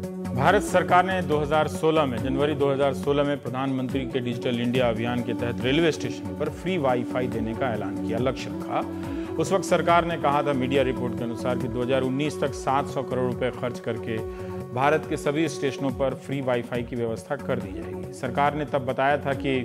भारत सरकार ने 2016 में जनवरी 2016 में प्रधानमंत्री के डिजिटल इंडिया अभियान के तहत रेलवे स्टेशन पर फ्री वाईफाई देने का ऐलान किया, लक्ष्य रखा। उस वक्त सरकार ने कहा था मीडिया रिपोर्ट के अनुसार कि 2019 तक 700 करोड़ रुपए खर्च करके भारत के सभी स्टेशनों पर फ्री वाईफाई की व्यवस्था कर दी जाएगी। सरकार ने तब बताया था कि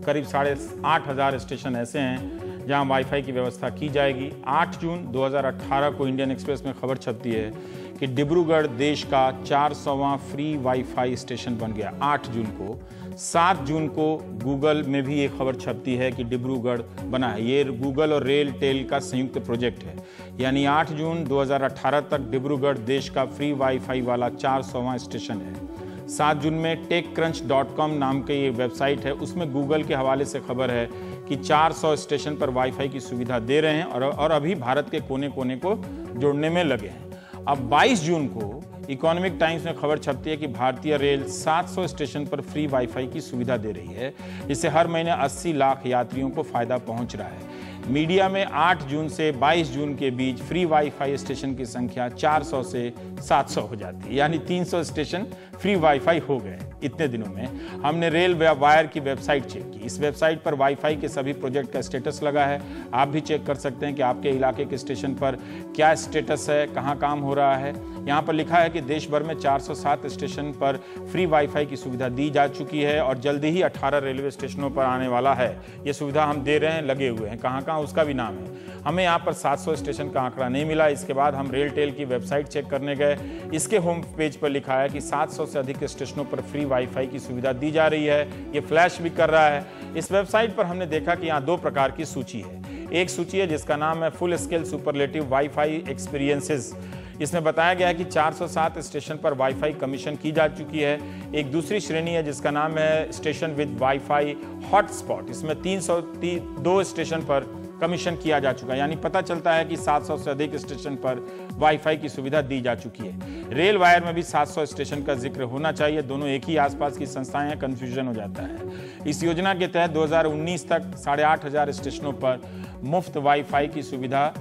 करीब 8,500 स्टेशन ऐसे हैं जहां वाईफाई की व्यवस्था की जाएगी। 8 जून 2018 को इंडियन एक्सप्रेस में खबर छपती है कि डिब्रूगढ़ देश का 400वां फ्री वाईफाई स्टेशन बन गया 8 जून को। 7 जून को गूगल में भी ये खबर छपती है कि डिब्रूगढ़ बना है। ये गूगल और रेल टेल का संयुक्त प्रोजेक्ट है। यानी 8 जून 2018 तक डिब्रूगढ़ देश का फ्री वाईफाई वाला 400वां स्टेशन है। 7 जून में techcrunch.com नाम की ये वेबसाइट है, उसमें गूगल के हवाले से खबर है कि 400 स्टेशन पर वाईफाई की सुविधा दे रहे हैं और अभी भारत के कोने कोने को जोड़ने में लगे हैं। अब 22 जून को इकोनॉमिक टाइम्स में खबर छपती है कि भारतीय रेल 700 स्टेशन पर फ्री वाईफाई की सुविधा दे रही है, जिससे हर महीने 80 लाख यात्रियों को फायदा पहुंच रहा है। मीडिया में 8 जून से 22 जून के बीच फ्री वाईफाई स्टेशन की संख्या 400 से 700 हो जाती है, यानी 300 स्टेशन फ्री वाईफाई हो गए इतने दिनों में। हमने रेल वायर की वेबसाइट चेक की। इस वेबसाइट पर वाईफाई के सभी प्रोजेक्ट का स्टेटस लगा है। आप भी चेक कर सकते हैं कि आपके इलाके के स्टेशन पर क्या स्टेटस है, कहाँ काम हो रहा है। यहाँ पर लिखा है कि देश भर में 407 स्टेशन पर फ्री वाईफाई की सुविधा दी जा चुकी है और जल्दी ही 18 रेलवे स्टेशनों पर आने वाला है। ये सुविधा हम दे रहे हैं, लगे हुए हैं। कहाँ कहाँ उसका भी नाम है। हमें यहाँ पर 700 स्टेशन का आंकड़ा नहीं मिला। इसके बाद हम रेल टेल की वेबसाइट चेक करने गए। इसके होम पेज पर लिखा है कि 700 से अधिक स्टेशनों पर फ्री वाईफाई की सुविधा दी जा रही है। ये फ्लैश भी कर रहा है। इस वेबसाइट पर हमने देखा कि यहाँ 2 प्रकार की सूची है। एक सूची है जिसका नाम है full scale superlative wifi experiences. इसमें बताया गया है कि 407 स्टेशन पर वाईफाई कमीशन की जा चुकी है। एक दूसरी श्रेणी है जिसका नाम है स्टेशन विद वाईफाई हॉटस्पॉट। इसमें 302 स्टेशन पर कमीशन किया जा चुका है, यानी पता चलता है कि 700 से अधिक स्टेशन पर वाईफाई की सुविधा दी जा चुकी है। रेल वायर में भी 700 स्टेशन का जिक्र होना चाहिए। दोनों एक ही आसपास की संस्थाएं हैं, कंफ्यूजन हो जाता है। इस योजना के तहत 2019 तक 8,500 स्टेशनों पर मुफ्त वाईफाई की सुविधा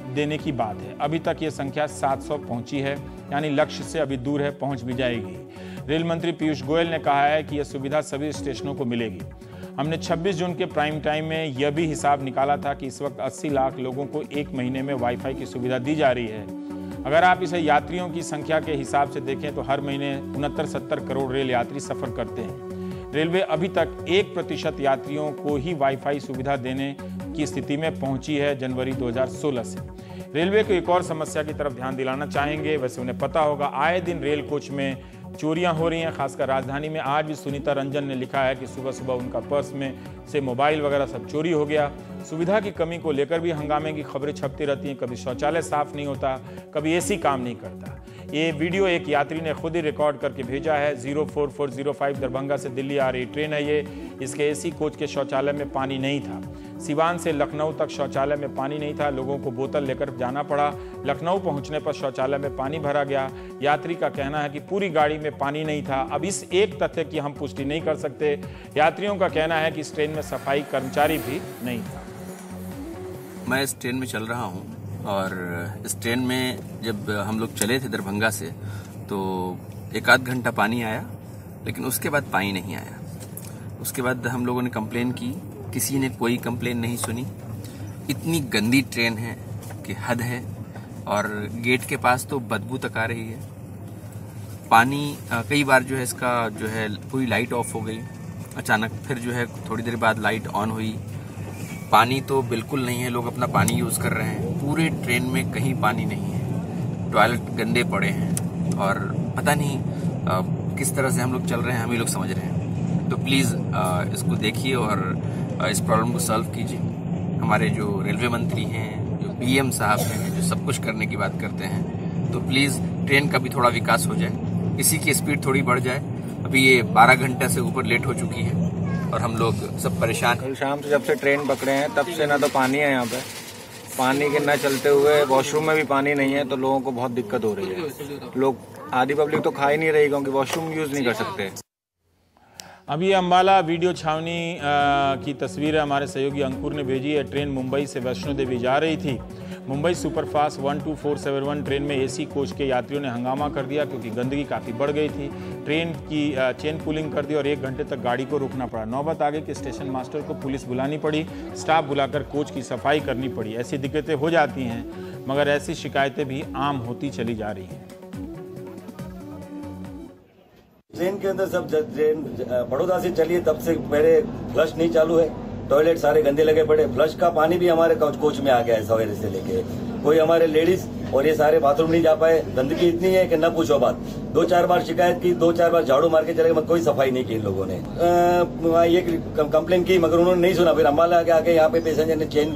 देने की बात है। अभी तक ये संख्या 700 पहुंची है, यानी लक्ष्य से अभी दूर है, पहुंच भी जाएगी। रेल मंत्री पीयूष गोयल ने कहा है कि यह सुविधा सभी स्टेशनों को मिलेगी। हमने 26 जून के प्राइम टाइम में यह भी हिसाब निकाला था कि इस वक्त 80 लाख लोगों को एक महीने में वाईफाई की सुविधा दी जा रही है। अगर आप इसे यात्रियों की संख्या के हिसाब से देखें तो हर महीने 69-70 करोड़ रेल यात्री सफर करते हैं। रेलवे अभी तक 1% यात्रियों को ही वाईफाई सुविधा देने की स्थिति में पहुंची है जनवरी 2016 से। रेलवे को एक और समस्या की तरफ ध्यान दिलाना चाहेंगे। वैसे उन्हें पता होगा आए दिन रेल कोच में चोरियां हो रही हैं, खासकर राजधानी में। आज भी सुनीता रंजन ने लिखा है कि सुबह सुबह उनका पर्स में से मोबाइल वगैरह सब चोरी हो गया। सुविधा की कमी को लेकर भी हंगामे की खबरें छपती रहती हैं। कभी शौचालय साफ नहीं होता, कभी एसी काम नहीं करता। ये वीडियो एक यात्री ने खुद ही रिकॉर्ड करके भेजा है। 04405 दरभंगा से दिल्ली आ रही ट्रेन है ये। इसके एसी कोच के शौचालय में पानी नहीं था। सिवान से लखनऊ तक शौचालय में पानी नहीं था। लोगों को बोतल लेकर जाना पड़ा। लखनऊ पहुंचने पर शौचालय में पानी भरा गया। यात्री का कहना है कि पूरी गाड़ी में पानी नहीं था। अब इस एक तथ्य की हम पुष्टि नहीं कर सकते। यात्रियों का कहना है कि इस ट्रेन में सफाई कर्मचारी भी नहीं था। मैं इस ट्रेन में चल रहा हूँ और इस ट्रेन में जब हम लोग चले थे दरभंगा से तो 1 आध घंटा पानी आया, लेकिन उसके बाद पानी नहीं आया। उसके बाद हम लोगों ने कंप्लेन की, किसी ने कोई कंप्लेन नहीं सुनी। इतनी गंदी ट्रेन है कि हद है और गेट के पास तो बदबू तक आ रही है। पानी कई बार जो है इसका जो है पूरी लाइट ऑफ हो गई अचानक, फिर जो है थोड़ी देर बाद लाइट ऑन हुई। पानी तो बिल्कुल नहीं है, लोग अपना पानी यूज़ कर रहे हैं। पूरे ट्रेन में कहीं पानी नहीं है, टॉयलेट गंदे पड़े हैं और पता नहीं किस तरह से हम लोग चल रहे हैं, हम ही लोग समझ रहे हैं। तो प्लीज़ इसको देखिए और इस प्रॉब्लम को सॉल्व कीजिए। हमारे जो रेलवे मंत्री हैं, जो पीएम साहब हैं, जो सब कुछ करने की बात करते हैं, तो प्लीज़ ट्रेन का भी थोड़ा विकास हो जाए, इसी की स्पीड थोड़ी बढ़ जाए। अभी ये 12 घंटे से ऊपर लेट हो चुकी है और हम लोग सब परेशान हैं। कल शाम से जब से ट्रेन पकड़े हैं तब से ना तो पानी है यहाँ पे, पानी के न चलते हुए वॉशरूम में भी पानी नहीं है, तो लोगों को बहुत दिक्कत हो रही है। लोग आधी पब्लिक तो खा ही नहीं रही क्योंकि वॉशरूम यूज़ नहीं कर सकते। अब ये अम्बाला वीडियो छावनी की तस्वीर हमारे सहयोगी अंकुर ने भेजी है। ट्रेन मुंबई से वैष्णो देवी जा रही थी। मुंबई सुपरफास्ट 12471 ट्रेन में एसी कोच के यात्रियों ने हंगामा कर दिया क्योंकि गंदगी काफ़ी बढ़ गई थी। ट्रेन की चेन पुलिंग कर दी और 1 घंटे तक गाड़ी को रोकना पड़ा। नौबत आ गई कि स्टेशन मास्टर को पुलिस बुलानी पड़ी, स्टाफ बुलाकर कोच की सफाई करनी पड़ी। ऐसी दिक्कतें हो जाती हैं, मगर ऐसी शिकायतें भी आम होती चली जा रही हैं। ट्रेन के अंदर सब ट्रेन बड़ौदा से चलिए तब से पहले फ्लश नहीं चालू है, टॉयलेट सारे गंदे लगे पड़े। फ्लश का पानी भी हमारे कोच में आ गया है सवेरे से लेके। कोई हमारे लेडीज और ये सारे बाथरूम नहीं जा पाए। गंदगी इतनी है कि न पूछो बात। 2-4 बार शिकायत की, 2-4 बार झाड़ू मार के चले गए, कोई सफाई नहीं की इन लोगों ने। ये कंप्लेन की मगर उन्होंने नहीं सुना। फिर अम्बाला के आके यहाँ पे पैसेंजर ने चेन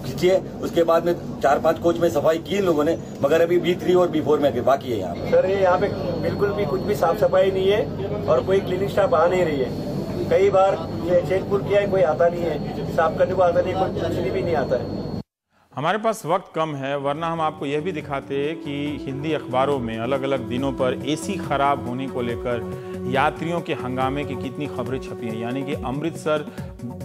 खींची है। उसके बाद में 4-5 कोच में सफाई की इन लोगों ने, मगर अभी B3 और B4 में बाकी है यहाँ पे। सर ये यहाँ पे बिल्कुल भी कुछ भी साफ सफाई नहीं है और कोई क्लीनिंग स्टाफ आ नहीं रही है। कई बार ये चेक पुल किया है, कोई आता नहीं है, साफ करने को आता नहीं, कोई पूछने भी नहीं आता है। हमारे पास वक्त कम है, वरना हम आपको यह भी दिखाते कि हिंदी अखबारों में अलग अलग दिनों पर एसी खराब होने को लेकर यात्रियों के हंगामे की कितनी खबरें छपी हैं। यानी कि अमृतसर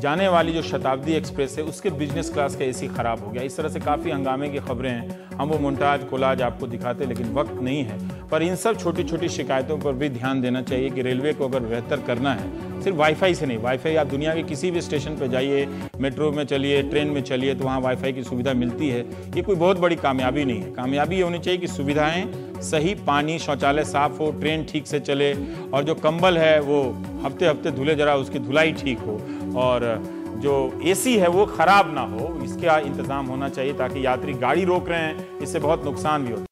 जाने वाली जो शताब्दी एक्सप्रेस है उसके बिजनेस क्लास का एसी खराब हो गया। इस तरह से काफ़ी हंगामे की खबरें हैं। हम वो मोन्टाज कोलाज आपको दिखाते, लेकिन वक्त नहीं है। पर इन सब छोटी छोटी शिकायतों पर भी ध्यान देना चाहिए कि रेलवे को अगर बेहतर करना है, सिर्फ वाईफाई से नहीं, वाईफाई आप दुनिया के किसी भी स्टेशन पर जाइए, मेट्रो में चलिए, ट्रेन में चलिए, तो वहाँ वाईफाई की सुविधा मिलती है। ये कोई बहुत बड़ी कामयाबी नहीं है। कामयाबी ये होनी चाहिए कि सुविधाएं सही, पानी, शौचालय साफ हो, ट्रेन ठीक से चले, और जो कंबल है वो हफ्ते हफ्ते धुले, जरा उसकी धुलाई ठीक हो, और जो एसी है वो ख़राब ना हो। इसका इंतज़ाम होना चाहिए ताकि यात्री गाड़ी रोक रहे हैं, इससे बहुत नुकसान भी होता है।